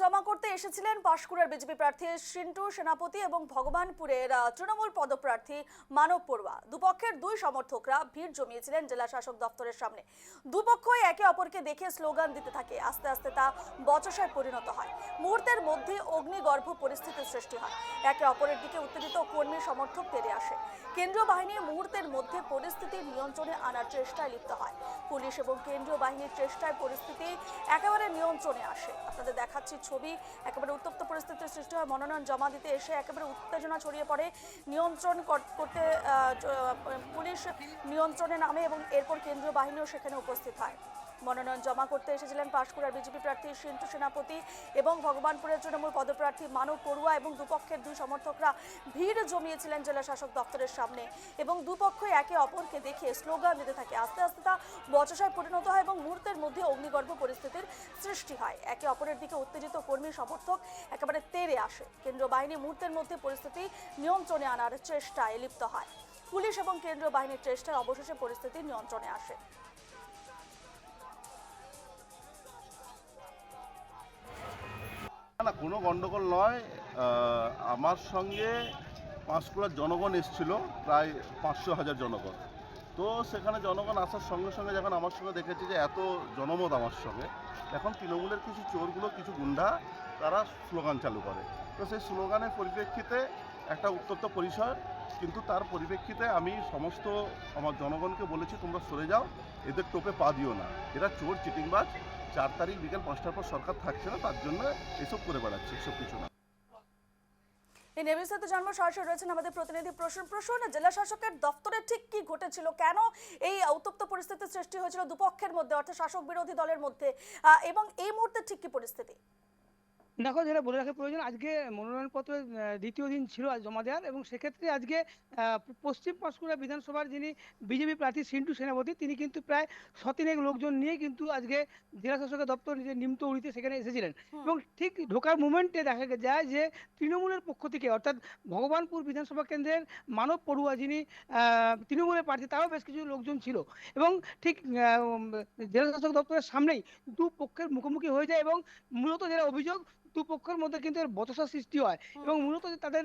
জমা করতে এসেছিলেন পাঁশকুড়ার বিজেপি প্রার্থী সিন্টু সেনাপতি এবং ভগবানপুরের তৃণমূল পদপ্রার্থী মানব পড়ুয়া। দুপক্ষের দুই সমর্থকরা ভিড় জমিয়েছিলেন জেলা শাসক দপ্তরের সামনে। দুপক্ষই একে অপরকে দেখে স্লোগান দিতে থাকে। আস্তে আস্তে তা বচসায় পরিণত হয়। মুহূর্তের মধ্যে অগ্নিগর্ভ পরিস্থিতির সৃষ্টি হয়। একে অপরের দিকে উত্তেজিত কর্মী সমর্থক তেড়ে আসে। কেন্দ্রীয় বাহিনী মুহূর্তের মধ্যে পরিস্থিতি নিয়ন্ত্রণে আনার চেষ্টায় লিপ্ত হয়। পুলিশ এবং কেন্দ্রীয় বাহিনীর চেষ্টায় পরিস্থিতি একেবারে নিয়ন্ত্রণে আসে। আপনাদের দেখাচ্ছি ছবি। একেবারে উত্তপ্ত পরিস্থিতির সৃষ্টি হয়। মনোনয়ন জমা দিতে এসে একেবারে উত্তেজনা ছড়িয়ে পড়ে। নিয়ন্ত্রণ করতে পুলিশ নিয়ন্ত্রণে নামে এবং এরপর কেন্দ্রীয় বাহিনীও সেখানে উপস্থিত হয়। মনোনয়ন জমা করতে এসেছিলেন পাঁশকুড়ার বিজেপি প্রার্থী সিন্টু সেনাপতি এবং ভগবানপুরের তৃণমূল পদপ্রার্থী মানব পড়ুয়া এবং দুপক্ষের দুই সমর্থকরা ভিড় জমিয়েছিলেন জেলা শাসক দপ্তরের সামনে এবং দুপক্ষই একে অপরকে দেখে স্লোগান দিতে থাকে। আস্তে আস্তে তা বচসায় পরিণত হয় এবং মুহূর্তের মধ্যে অগ্নিগর্ভ পরিস্থিতির সৃষ্টি হয়। একে অপরের দিকে উত্তেজিত কর্মী সমর্থক একেবারে তেড়ে আসে। কেন্দ্রীয় বাহিনী মুহূর্তের মধ্যে পরিস্থিতি নিয়ন্ত্রণে আনার চেষ্টায় লিপ্ত হয়। পুলিশ এবং কেন্দ্রীয় বাহিনীর চেষ্টায় অবশেষে পরিস্থিতি নিয়ন্ত্রণে আসে। না, কোনো গন্ডগোল নয়। আমার সঙ্গে পাঁশকুড়ার জনগণ এসেছিল, প্রায় 500,000 জনগণ। তো সেখানে জনগণ আসার সঙ্গে সঙ্গে যখন আমার সঙ্গে দেখেছি যে এত জনমত আমার সঙ্গে, এখন তৃণমূলের কিছু চোরগুলো, কিছু গুন্ডা, তারা স্লোগান চালু করে। তো সেই স্লোগানের পরিপ্রেক্ষিতে একটা উত্তপ্ত পরিসর, কিন্তু তার পরিপ্রেক্ষিতে আমি সমস্ত আমার জনগণকে বলেছি তোমরা সরে যাও, এদের টোপে পা দিও না, এরা চোর, চিটিংবাজ। 4 তারিখ বিকেল 5টার পর সরকার থাকছে না, তার জন্য এসব করে বেড়াচ্ছে, এসব কিছু না। এই নিয়ে বিস্তারিত জানবো। সরাসরি রয়েছেন আমাদের প্রতিনিধি প্রসূন। জেলা শাসকের দপ্তরে ঠিক কি ঘটেছিল, কেন এই উত্তপ্ত পরিস্থিতির সৃষ্টি হয়েছিল দুপক্ষের মধ্যে, অর্থাৎ শাসক বিরোধী দলের মধ্যে, এবং এই মুহূর্তে ঠিক কি পরিস্থিতি? দেখো, যেটা বলে রাখা প্রয়োজন, আজকে মনোনয়নপত্রের দ্বিতীয় দিন ছিল আজ জমা দেওয়ার, এবং সেক্ষেত্রে আজকে পশ্চিম পাঁশকুড়া বিধানসভার যিনি বিজেপি প্রার্থী সিন্টু সেনাপতি, তিনি কিন্তু প্রায় 100 লোকজন নিয়ে কিন্তু আজকে জেলা শাসকের দপ্তর যে নিমতৌড়িতে সেখানে এসেছিলেন। এবং ঠিক ঢোকার মুমেন্টে দেখা যায় যে তৃণমূলের পক্ষ থেকে, অর্থাৎ ভগবানপুর বিধানসভা কেন্দ্রের মানব পড়ুয়া যিনি তৃণমূলের প্রার্থী, তারও বেশ কিছু লোকজন ছিল। এবং ঠিক জেলা শাসক দপ্তরের সামনেই দু পক্ষের মুখোমুখি হয়ে যায় এবং মূলত যেটা অভিযোগ, দুপক্ষের মধ্যে কিন্তু এর বচসা সৃষ্টি হয়। এবং মূলত যে তাদের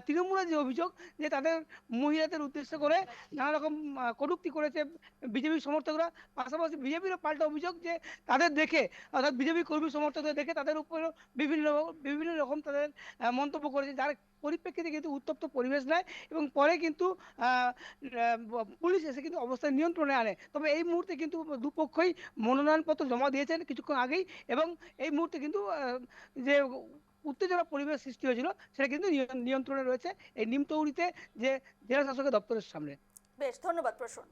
তৃণমূলের যে অভিযোগ, যে তাদের মহিলাদের উদ্দেশ্য করে নানা রকম কটূক্তি করেছে বিজেপি সমর্থকরা। পাশাপাশি বিজেপিরও পাল্টা অভিযোগ যে তাদের দেখে, অর্থাৎ বিজেপি কর্মী সমর্থকদের দেখে তাদের উপরেও বিভিন্ন বিভিন্ন রকম তাদের মন্তব্য করেছে, যার পরিপ্রেক্ষিতে কিন্তু উত্তপ্ত পরিবেশ নেয় এবং পরে কিন্তু পুলিশ এসে কিন্তু অবস্থা নিয়ন্ত্রণে আনে। তবে এই মুহূর্তে কিন্তু দুপক্ষই মনোনয়নপত্র জমা দিয়েছেন কিছুক্ষণ আগেই, এবং এই মুহূর্তে কিন্তু যে উত্তেজনা পরিবেশ সৃষ্টি হয়েছিল সেটা কিন্তু নিয়ন্ত্রণে রয়েছে এই নিমতৌড়িতে যে জেলা শাসকের দপ্তরের সামনে। বেশ, ধন্যবাদ প্রসূন।